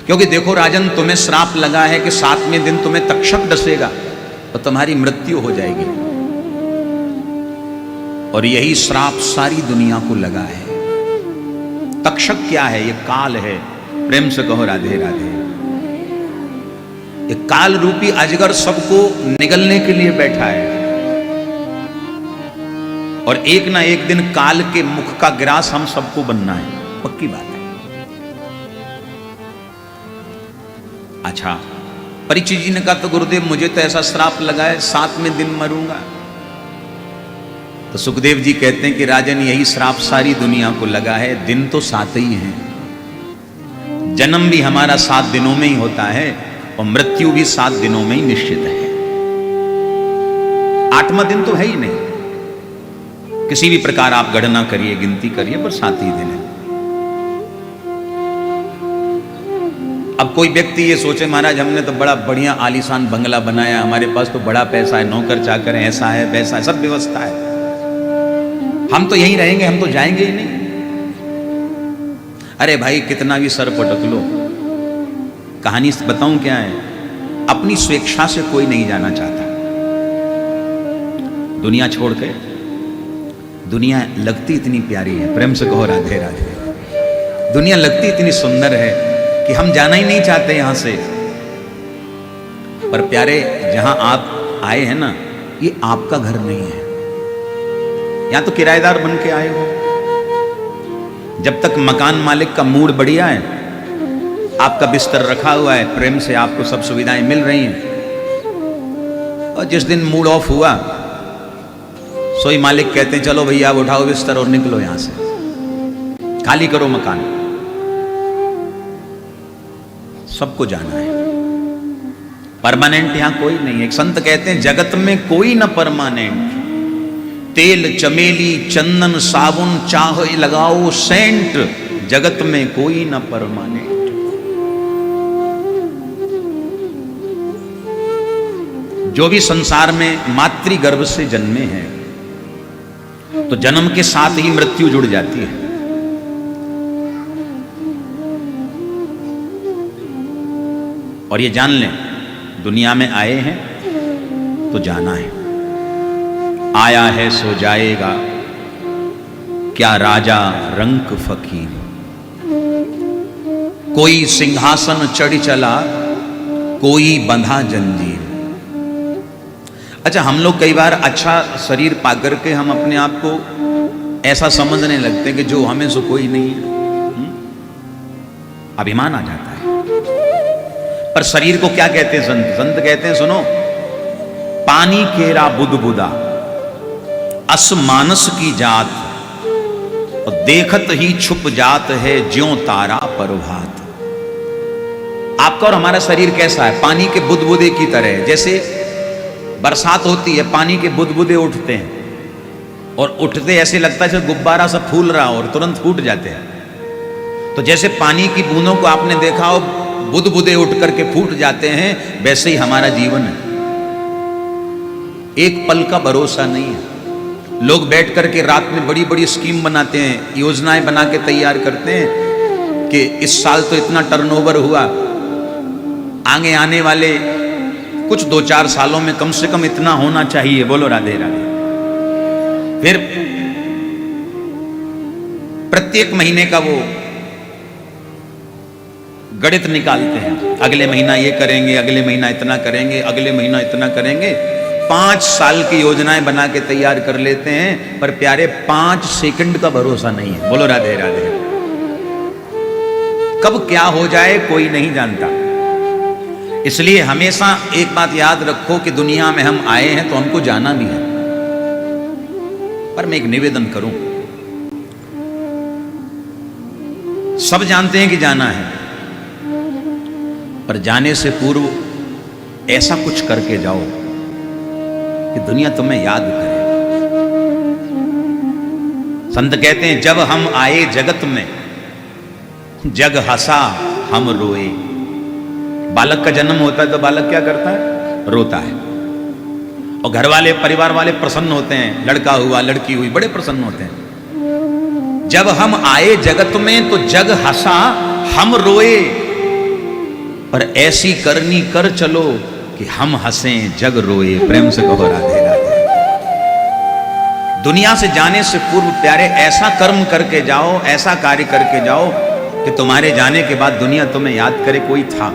क्योंकि देखो राजन, तुम्हें श्राप लगा है कि 7वें दिन तुम्हें तक्षक डसेगा तो तुम्हारी मृत्यु हो जाएगी। और यही श्राप सारी दुनिया को लगा है। तक्षक क्या है? ये काल है। प्रेम से कहो राधे राधे। ये काल रूपी अजगर सबको निगलने के लिए बैठा है। और एक ना एक दिन काल के मुख का ग्रास हम सबको बनना है, पक्की बात है। अच्छा, परीक्षित जी ने कहा तो गुरुदेव मुझे तो ऐसा श्राप लगा है 7वें दिन मरूंगा। तो सुखदेव जी कहते हैं कि राजन, यही श्राप सारी दुनिया को लगा है। दिन तो 7 ही हैं। जन्म भी हमारा 7 दिनों में ही होता है और मृत्यु भी 7 दिनों में ही निश्चित है। 8वां दिन तो है ही नहीं। किसी भी प्रकार आप गणना करिए, गिनती करिए, पर 7 ही दिन है। अब कोई व्यक्ति ये सोचे महाराज हमने तो बड़ा बढ़िया आलीशान बंगला बनाया, हमारे पास तो बड़ा पैसा है, नौकर चाकर है, ऐसा है वैसा है, सब व्यवस्था है, हम तो यहीं रहेंगे, हम तो जाएंगे ही नहीं। अरे भाई, कितना भी सर पटक लो, कहानी बताऊं क्या है? अपनी स्वेच्छा से कोई नहीं जाना चाहता दुनिया छोड़ के। दुनिया लगती इतनी प्यारी है, प्रेम से कहो राधे राधे। दुनिया लगती इतनी सुंदर है कि हम जाना ही नहीं चाहते यहां से। पर प्यारे, जहां आप आए हैं ना, ये आपका घर नहीं है। यहां तो किराएदार बन के आए हो। जब तक मकान मालिक का मूड बढ़िया है, आपका बिस्तर रखा हुआ है, प्रेम से आपको सब सुविधाएं मिल रही हैं, और जिस दिन मूड ऑफ हुआ, सोई मालिक कहते हैं चलो भैया आप उठाओ बिस्तर और निकलो यहां से, खाली करो मकान। सबको जाना है। परमानेंट यहां कोई नहीं है। एक संत कहते हैं जगत में कोई न परमानेंट। तेल चमेली चंदन साबुन चाहे लगाओ सेंट, जगत में कोई न परमानेंट। जो भी संसार में मातृगर्भ से जन्मे हैं तो जन्म के साथ ही मृत्यु जुड़ जाती है। और ये जान लें, दुनिया में आए हैं तो जाना है। आया है सो जाएगा, क्या राजा रंक फकीर। कोई सिंहासन चढ़ चला, कोई बंधा जंजीर। अच्छा, हम लोग कई बार अच्छा शरीर पा करके हम अपने आप को ऐसा समझने लगते हैं कि जो हमें सो कोई नहीं है। अभिमान आ जाता है। पर शरीर को क्या कहते हैं संत? संत कहते हैं सुनो, पानी केरा बुदबुदा अस मानस की जात, और देखत ही छुप जात है ज्यों तारा प्रभात। आपका और हमारा शरीर कैसा है? पानी के बुदबुदे की तरह। जैसे बरसात होती है, पानी के बुदबुदे उठते हैं और उठते ऐसे लगता है जैसे गुब्बारा सा फूल रहा और तुरंत फूट जाते हैं। तो जैसे पानी की बूंदों को आपने देखा हो, बुदबुदे उठ करके फूट जाते हैं, वैसे ही हमारा जीवन है। एक पल का भरोसा नहीं है। लोग बैठ करके रात में बड़ी बड़ी स्कीम बनाते हैं, योजनाएं बना के तैयार करते हैं कि इस साल तो इतना टर्नओवर हुआ, आगे आने वाले कुछ 2-4 सालों में कम से कम इतना होना चाहिए। बोलो राधे राधे। फिर प्रत्येक महीने का वो गणित निकालते हैं, अगले महीना ये करेंगे, अगले महीना इतना करेंगे, अगले महीना इतना करेंगे। 5 साल की योजनाएं बना के तैयार कर लेते हैं, पर प्यारे 5 सेकंड का भरोसा नहीं है। बोलो राधे राधे। कब क्या हो जाए कोई नहीं जानता। इसलिए हमेशा एक बात याद रखो कि दुनिया में हम आए हैं तो हमको जाना भी है। पर मैं एक निवेदन करूं, सब जानते हैं कि जाना है, पर जाने से पूर्व ऐसा कुछ करके जाओ कि दुनिया तुम्हें याद करे। संत कहते हैं जब हम आए जगत में, जग हंसा हम रोए। बालक का जन्म होता है तो बालक क्या करता है? रोता है। और घर वाले, परिवार वाले प्रसन्न होते हैं, लड़का हुआ लड़की हुई, बड़े प्रसन्न होते हैं। जब हम आए जगत में तो जग हंसा हम रोए। पर ऐसी करनी कर चलो कि हम हंसें जग रोए। प्रेम से कहो राधे राधे। दुनिया से जाने से पूर्व प्यारे ऐसा कर्म करके जाओ, ऐसा कार्य करके जाओ कि तुम्हारे जाने के बाद दुनिया तुम्हें याद करे कोई था।